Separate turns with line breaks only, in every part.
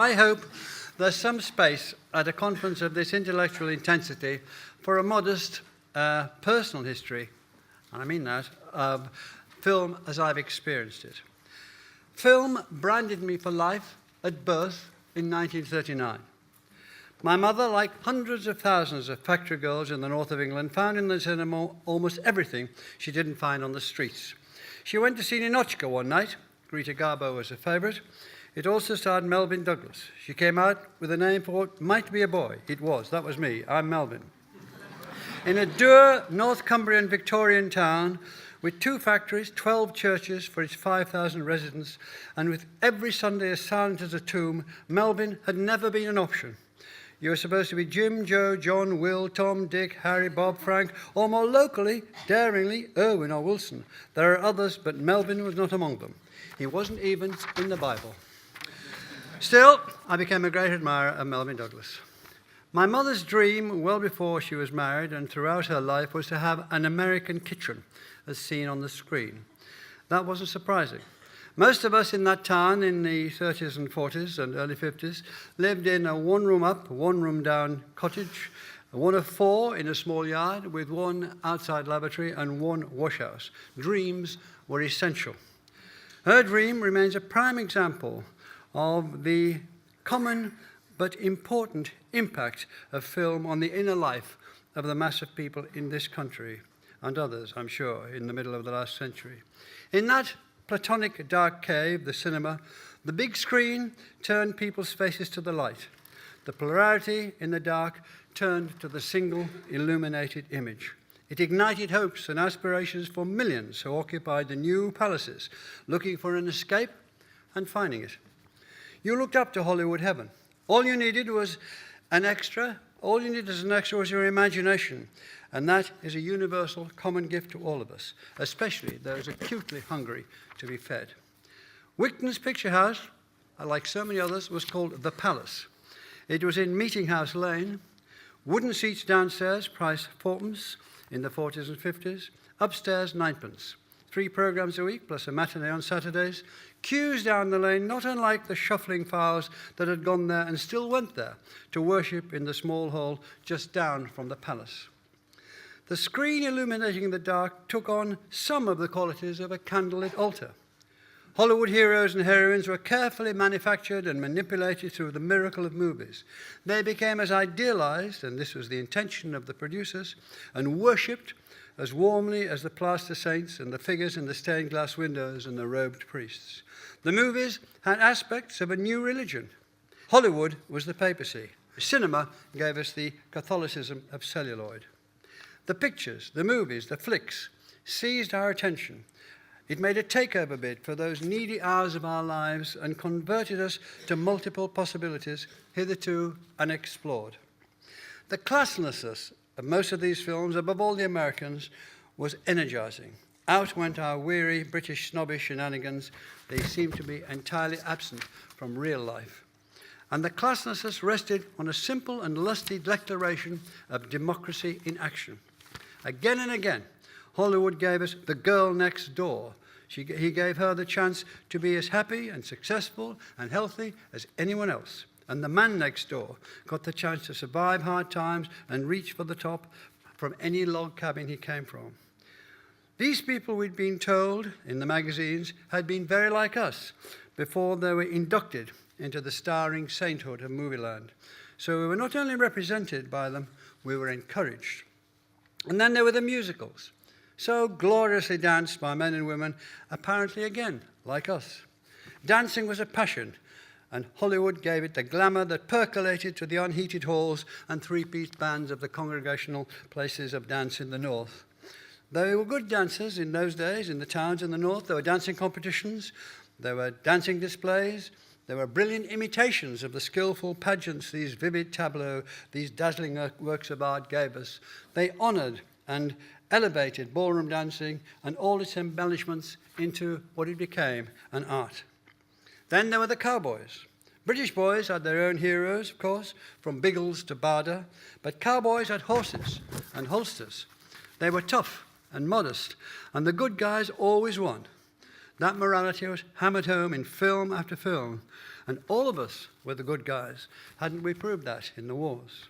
I hope there's some space at a conference of this intellectual intensity for a modest personal history, and I mean that, of film as I've experienced it. Film branded me for life at birth in 1939. My mother, like hundreds of thousands of factory girls in the north of England, found in the cinema almost everything she didn't find on the streets. She went to see Ninochka one night. Greta Garbo was her favourite. It also starred Melvyn Douglass. She came out with a name for what might be a boy. It was. That was me. I'm Melvyn. In a dour North Cumbrian Victorian town with 2 factories, 12 churches for its 5,000 residents, and with every Sunday as silent as a tomb, Melvyn had never been an option. You were supposed to be Jim, Joe, John, Will, Tom, Dick, Harry, Bob, Frank, or more locally, daringly, Irwin or Wilson. There are others, but Melvyn was not among them. He wasn't even in the Bible. Still, I became a great admirer of Melvyn Douglass. My mother's dream, well before she was married and throughout her life, was to have an American kitchen, as seen on the screen. That wasn't surprising. Most of us in that town in the 30s and 40s and early 50s lived in a one-room up, one-room down cottage, one of 4 in a small yard with 1 outside lavatory and 1 washhouse. Dreams were essential. Her dream remains a prime example of the common but important impact of film on the inner life of the mass of people in this country, and others, I'm sure, in the middle of the last century. In that platonic dark cave, the cinema, the big screen turned people's faces to the light. The plurality in the dark turned to the single illuminated image. It ignited hopes and aspirations for millions who occupied the new palaces, looking for an escape and finding it. You looked up to Hollywood heaven. All you needed was an extra. All you needed as an extra was your imagination. And that is a universal common gift to all of us, especially those acutely hungry to be fed. Wigton's picture house, like so many others, was called The Palace. It was in Meeting House Lane. Wooden seats downstairs, price 4pence in the 40s and 50s. Upstairs, 9pence. 3 programs a week, plus a matinee on Saturdays. Queues down the lane, not unlike the shuffling files that had gone there and still went there to worship in the small hall just down from the palace. The screen illuminating the dark took on some of the qualities of a candlelit altar. Hollywood heroes and heroines were carefully manufactured and manipulated through the miracle of movies. They became as idealized, and this was the intention of the producers, and worshipped as warmly as the plaster saints and the figures in the stained glass windows and the robed priests. The movies had aspects of a new religion. Hollywood was the papacy. Cinema gave us the Catholicism of celluloid. The pictures, the movies, the flicks seized our attention. It made a takeover bid for those needy hours of our lives and converted us to multiple possibilities hitherto unexplored. The classlessness of most of these films, above all the Americans, was energizing. Out went our weary British snobbish shenanigans. They seemed to be entirely absent from real life. And the classlessness rested on a simple and lusty declaration of democracy in action. Again and again, Hollywood gave us the girl next door. He gave her the chance to be as happy and successful and healthy as anyone else. And the man next door got the chance to survive hard times and reach for the top from any log cabin he came from. These people, we'd been told in the magazines, had been very like us before they were inducted into the starring sainthood of movieland. So we were not only represented by them, we were encouraged. And then there were the musicals, so gloriously danced by men and women, apparently again, like us. Dancing was a passion, and Hollywood gave it the glamour that percolated to the unheated halls and 3-piece bands of the congregational places of dance in the north. They were good dancers in those days in the towns in the north. There were dancing competitions, there were dancing displays, there were brilliant imitations of the skillful pageants these vivid tableaux, these dazzling works of art gave us. They honoured and elevated ballroom dancing and all its embellishments into what it became, an art. Then there were the cowboys. British boys had their own heroes, of course, from Biggles to Barder, but cowboys had horses and holsters. They were tough and modest, and the good guys always won. That morality was hammered home in film after film, and all of us were the good guys. Hadn't we proved that in the wars?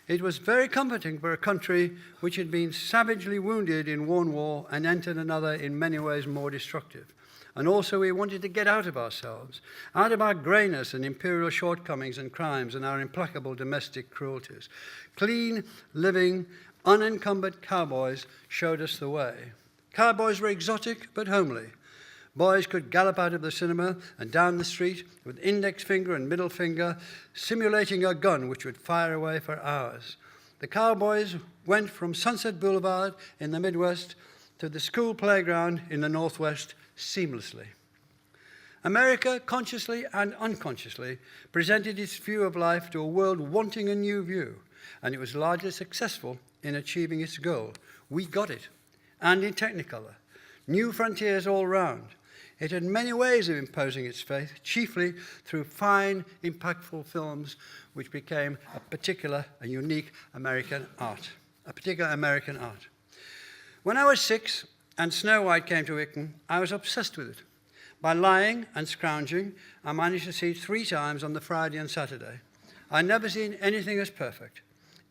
It was very comforting for a country which had been savagely wounded in one war and entered another in many ways more destructive. And also we wanted to get out of ourselves, out of our greyness and imperial shortcomings and crimes and our implacable domestic cruelties. Clean, living, unencumbered cowboys showed us the way. Cowboys were exotic but homely. Boys could gallop out of the cinema and down the street with index finger and middle finger, simulating a gun which would fire away for hours. The cowboys went from Sunset Boulevard in the Midwest to the school playground in the Northwest seamlessly. America, consciously and unconsciously, presented its view of life to a world wanting a new view, and it was largely successful in achieving its goal. We got it, and in Technicolor. New frontiers all round. It had many ways of imposing its faith, chiefly through fine, impactful films, which became a unique American art, When I was 6 and Snow White came to Wickham, I was obsessed with it. By lying and scrounging, I managed to see it 3 times on the Friday and Saturday. I'd never seen anything as perfect.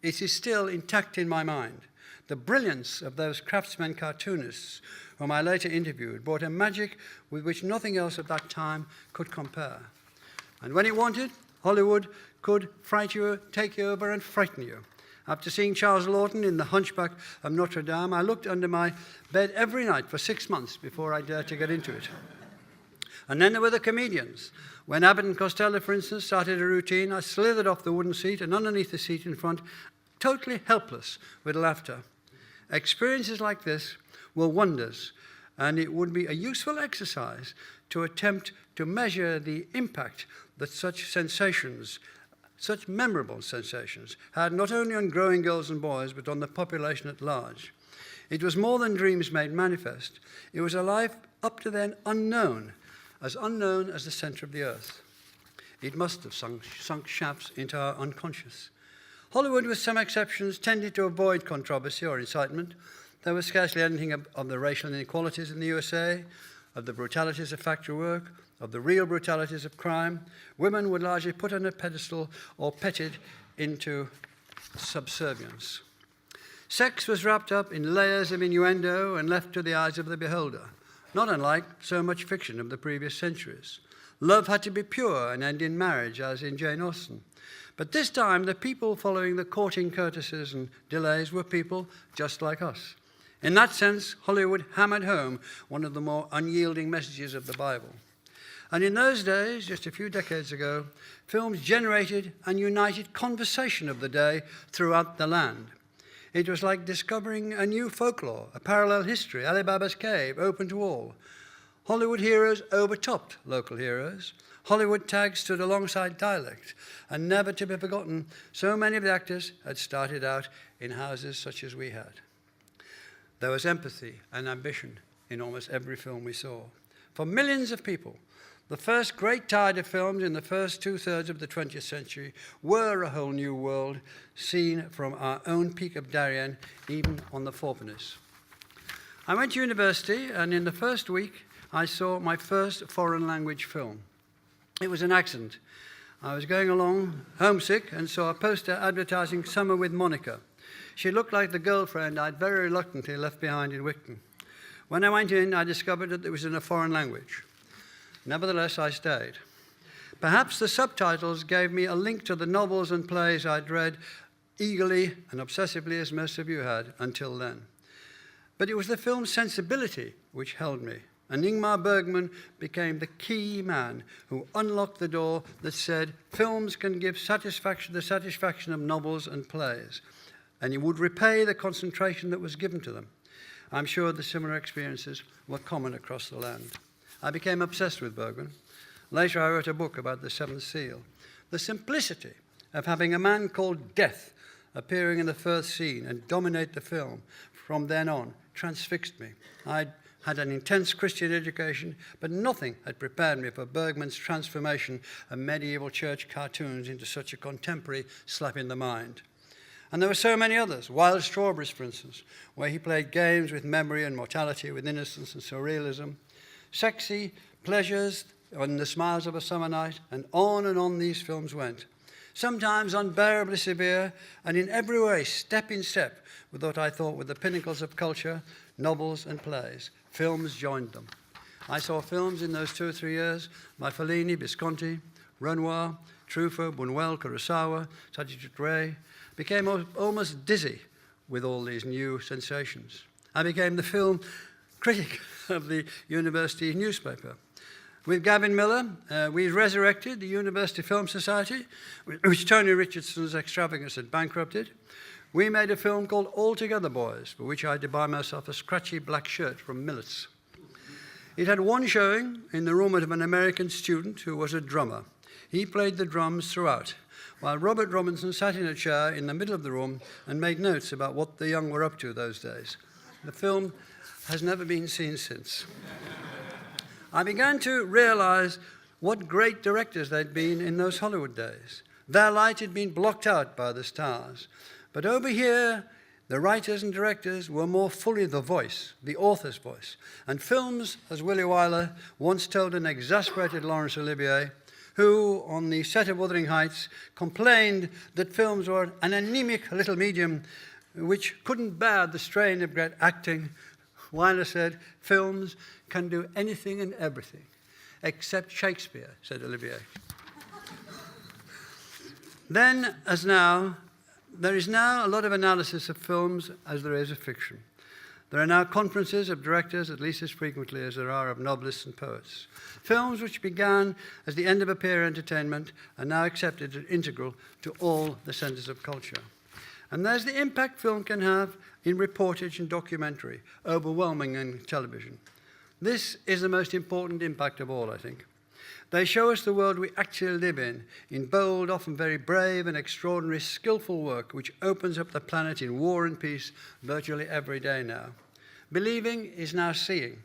It is still intact in my mind. The brilliance of those craftsmen cartoonists whom I later interviewed brought a magic with which nothing else at that time could compare. And when it wanted, Hollywood could fright you, take you over and frighten you. After seeing Charles Laughton in The Hunchback of Notre Dame, I looked under my bed every night for 6 months before I dared to get into it. And then there were the comedians. When Abbott and Costello, for instance, started a routine, I slithered off the wooden seat and underneath the seat in front, totally helpless with laughter. Experiences like this were wonders, and it would be a useful exercise to attempt to measure the impact that such sensations, such memorable sensations, had not only on growing girls and boys, but on the population at large. It was more than dreams made manifest. It was a life up to then unknown as the centre of the earth. It must have sunk shafts into our unconscious. Hollywood, with some exceptions, tended to avoid controversy or incitement. There was scarcely anything of the racial inequalities in the USA, of the brutalities of factory work, of the real brutalities of crime. Women were largely put on a pedestal or petted into subservience. Sex was wrapped up in layers of innuendo and left to the eyes of the beholder, not unlike so much fiction of the previous centuries. Love had to be pure and end in marriage, as in Jane Austen. But this time, the people following the courting courtesies and delays were people just like us. In that sense, Hollywood hammered home one of the more unyielding messages of the Bible. And in those days, just a few decades ago, films generated and united conversation of the day throughout the land. It was like discovering a new folklore, a parallel history, Alibaba's cave, open to all. Hollywood heroes overtopped local heroes. Hollywood tags stood alongside dialect, and never to be forgotten, so many of the actors had started out in houses such as we had. There was empathy and ambition in almost every film we saw. For millions of people, the first great tide of films in the first 2/3 of the 20th century were a whole new world seen from our own peak of Darien, even on the Fourpennies. I went to university, and in the first week, I saw my first foreign language film. It was an accident. I was going along, homesick, and saw a poster advertising Summer with Monica. She looked like the girlfriend I'd very reluctantly left behind in Wickham. When I went in, I discovered that it was in a foreign language. Nevertheless, I stayed. Perhaps the subtitles gave me a link to the novels and plays I'd read eagerly and obsessively, as most of you had, until then. But it was the film's sensibility which held me, and Ingmar Bergman became the key man who unlocked the door that said films can give the satisfaction of novels and plays, and he would repay the concentration that was given to them. I'm sure the similar experiences were common across the land. I became obsessed with Bergman. Later, I wrote a book about the Seventh Seal. The simplicity of having a man called Death appearing in the first scene and dominate the film from then on transfixed me. I'd had an intense Christian education, but nothing had prepared me for Bergman's transformation of medieval church cartoons into such a contemporary slap in the mind. And there were so many others. Wild Strawberries, for instance, where he played games with memory and mortality, with innocence and surrealism. sexy pleasures and the smiles of a summer night, and on these films went. Sometimes unbearably severe, and in every way step in step with what I thought were the pinnacles of culture, novels and plays. Films joined them. I saw films in those 2 or 3 years by Fellini, Visconti, Renoir, Truffaut, Buñuel, Kurosawa, Satyajit Ray. Became almost dizzy with all these new sensations. I became the film critic of the university newspaper. With Gavin Miller, we resurrected the University Film Society, which Tony Richardson's extravagance had bankrupted. We made a film called All Together Boys, for which I had to buy myself a scratchy black shirt from Millet's. It had one showing in the room of an American student who was a drummer. He played the drums throughout, while Robert Robinson sat in a chair in the middle of the room and made notes about what the young were up to those days. The film has never been seen since. I began to realize what great directors they'd been in those Hollywood days. Their light had been blocked out by the stars. But over here, the writers and directors were more fully the voice, the author's voice. And films, as Willy Wyler once told an exasperated Laurence Olivier, who, on the set of Wuthering Heights, complained that films were an anemic little medium which couldn't bear the strain of great acting. Wyler said, films can do anything and everything, except Shakespeare, said Olivier. Then, as now, there is now a lot of analysis of films as there is of fiction. There are now conferences of directors at least as frequently as there are of novelists and poets. Films which began as the end of a peer entertainment are now accepted as integral to all the centres of culture. And there's the impact film can have in reportage and documentary, overwhelming in television. This is the most important impact of all, I think. They show us the world we actually live in bold, often very brave and extraordinary, skillful work which opens up the planet in war and peace virtually every day now. Believing is now seeing.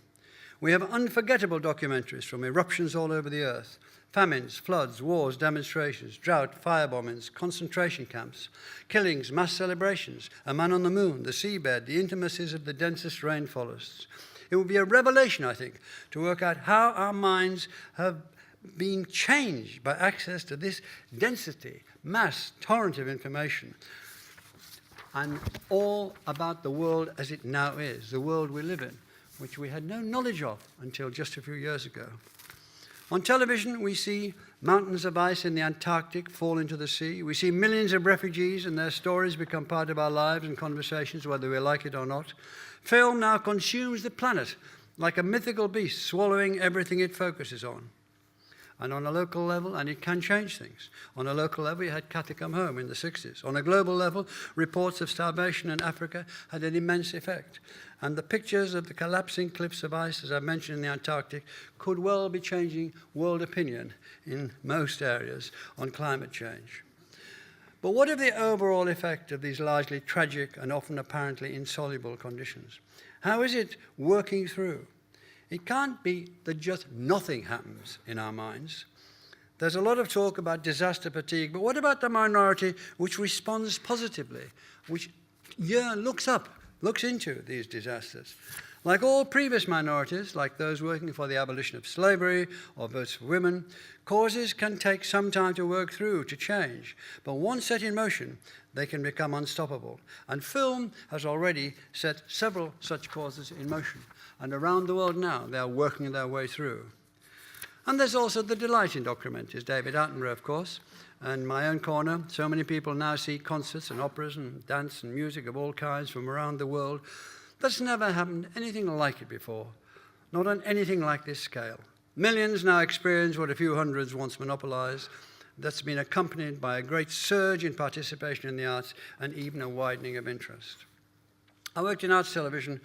We have unforgettable documentaries from eruptions all over the earth, famines, floods, wars, demonstrations, drought, firebombings, concentration camps, killings, mass celebrations, a man on the moon, the seabed, the intimacies of the densest rainforests. It will be a revelation, I think, to work out how our minds have been changed by access to this density, mass, torrent of information, and all about the world as it now is, the world we live in, which we had no knowledge of until just a few years ago. On television, we see mountains of ice in the Antarctic fall into the sea. We see millions of refugees and their stories become part of our lives and conversations, whether we like it or not. Film now consumes the planet like a mythical beast, swallowing everything it focuses on. And on a local level, and it can change things. On a local level, you had Kathy Come Home in the 60s. On a global level, reports of starvation in Africa had an immense effect. And the pictures of the collapsing cliffs of ice, as I mentioned in the Antarctic, could well be changing world opinion in most areas on climate change. But what of the overall effect of these largely tragic and often apparently insoluble conditions? How is it working through? It can't be that just nothing happens in our minds. There's a lot of talk about disaster fatigue, but what about the minority which responds positively, which looks into these disasters? Like all previous minorities, like those working for the abolition of slavery or votes for women, causes can take some time to work through, to change. But once set in motion, they can become unstoppable. And film has already set several such causes in motion. And around the world now, they are working their way through. And there's also the delight in documentaries. David Attenborough, of course, and my own corner. So many people now see concerts and operas and dance and music of all kinds from around the world. That's never happened anything like it before, not on anything like this scale. Millions now experience what a few hundreds once monopolized. That's been accompanied by a great surge in participation in the arts and even a widening of interest. I worked in arts television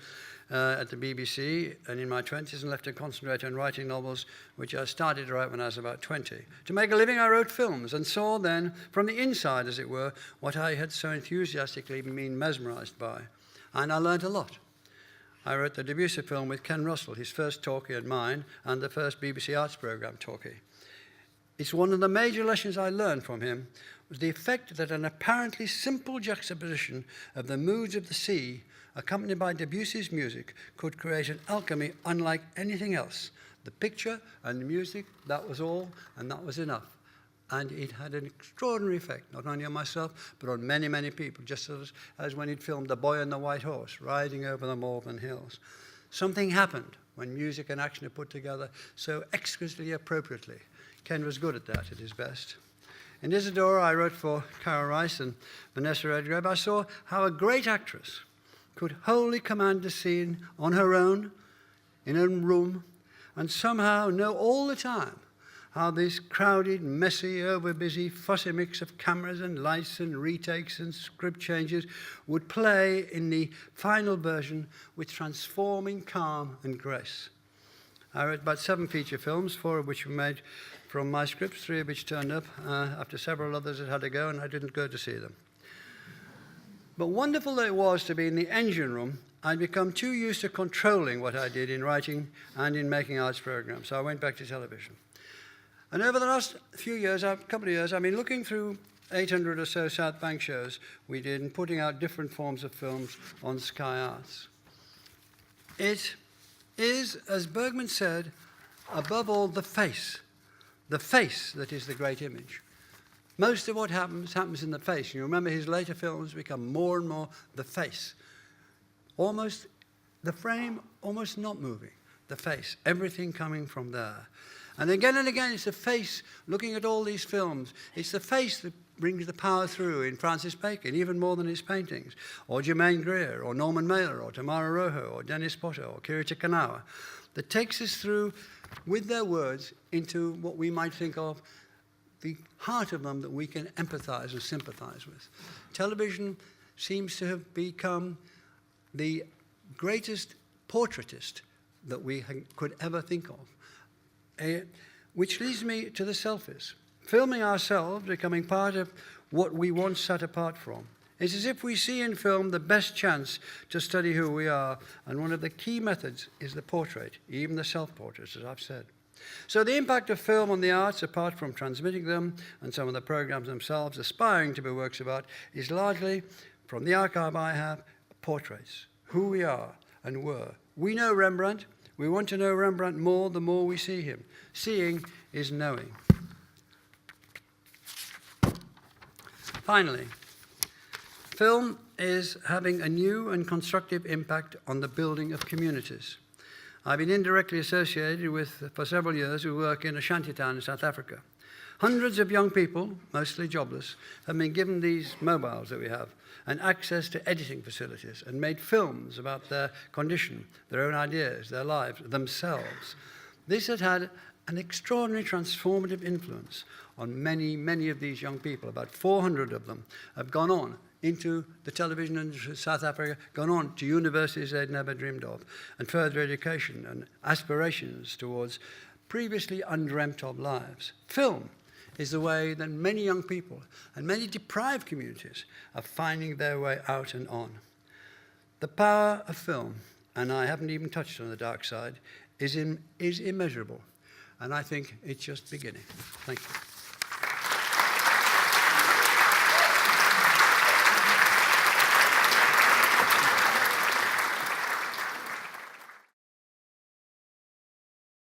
at the BBC and in my 20s and left to concentrate on writing novels, which I started to write when I was about 20. To make a living, I wrote films and saw then, from the inside, as it were, what I had so enthusiastically been mesmerized by. And I learned a lot. I wrote the Debussy film with Ken Russell, his first talkie and mine, and the first BBC Arts programme talkie. It's one of the major lessons I learned from him was the effect that an apparently simple juxtaposition of the moods of the sea accompanied by Debussy's music, could create an alchemy unlike anything else. The picture and the music, that was all, and that was enough. And it had an extraordinary effect, not only on myself, but on many, many people, just as when he'd filmed The Boy and the White Horse, riding over the Malvern Hills. Something happened when music and action are put together so exquisitely appropriately. Ken was good at that, at his best. In Isadora, I wrote for Carol Rice and Vanessa Redgrave. I saw how a great actress could wholly command the scene on her own, in her room, and somehow know all the time how this crowded, messy, over-busy, fussy mix of cameras and lights and retakes and script changes would play in the final version with transforming calm and grace. I wrote about 7 feature films, 4 of which were made from my scripts, 3 of which turned up after several others had had a go, and I didn't go to see them. But wonderful it was to be in the engine room. I'd become too used to controlling what I did in writing and in making arts programs, so I went back to television. And over the last couple of years, I've been looking through 800 or so South Bank shows we did and putting out different forms of films on Sky Arts. It is, as Bergman said, above all the face that is the great image. Most of what happens in the face. You remember his later films become more and more the face. Almost, the frame almost not moving, the face, everything coming from there. And again, it's the face, looking at all these films, it's the face that brings the power through in Francis Bacon, even more than his paintings, or Germaine Greer, or Norman Mailer, or Tamara Rojo, or Dennis Potter, or Kirita Kanawa, that takes us through, with their words, into what we might think of the heart of them that we can empathize and sympathize with. Television seems to have become the greatest portraitist that we could ever think of. Which leads me to the selfies. Filming ourselves, becoming part of what we once sat apart from. It's as if we see in film the best chance to study who we are, and one of the key methods is the portrait, even the self-portraits, as I've said. So the impact of film on the arts, apart from transmitting them, and some of the programs themselves aspiring to be works of art, is largely, from the archive I have, portraits, who we are and were. We know Rembrandt. We want to know Rembrandt more the more we see him. Seeing is knowing. Finally, film is having a new and constructive impact on the building of communities. I've been indirectly associated with, for several years, who work in a shantytown in South Africa. Hundreds of young people, mostly jobless, have been given these mobiles that we have and access to editing facilities and made films about their condition, their own ideas, their lives, themselves. This has had an extraordinary transformative influence on many, many of these young people. About 400 of them have gone on into the television industry of South Africa, gone on to universities they'd never dreamed of, and further education and aspirations towards previously undreamt of lives. Film is the way that many young people and many deprived communities are finding their way out and on. The power of film, and I haven't even touched on the dark side, is immeasurable. And I think it's just beginning. Thank you.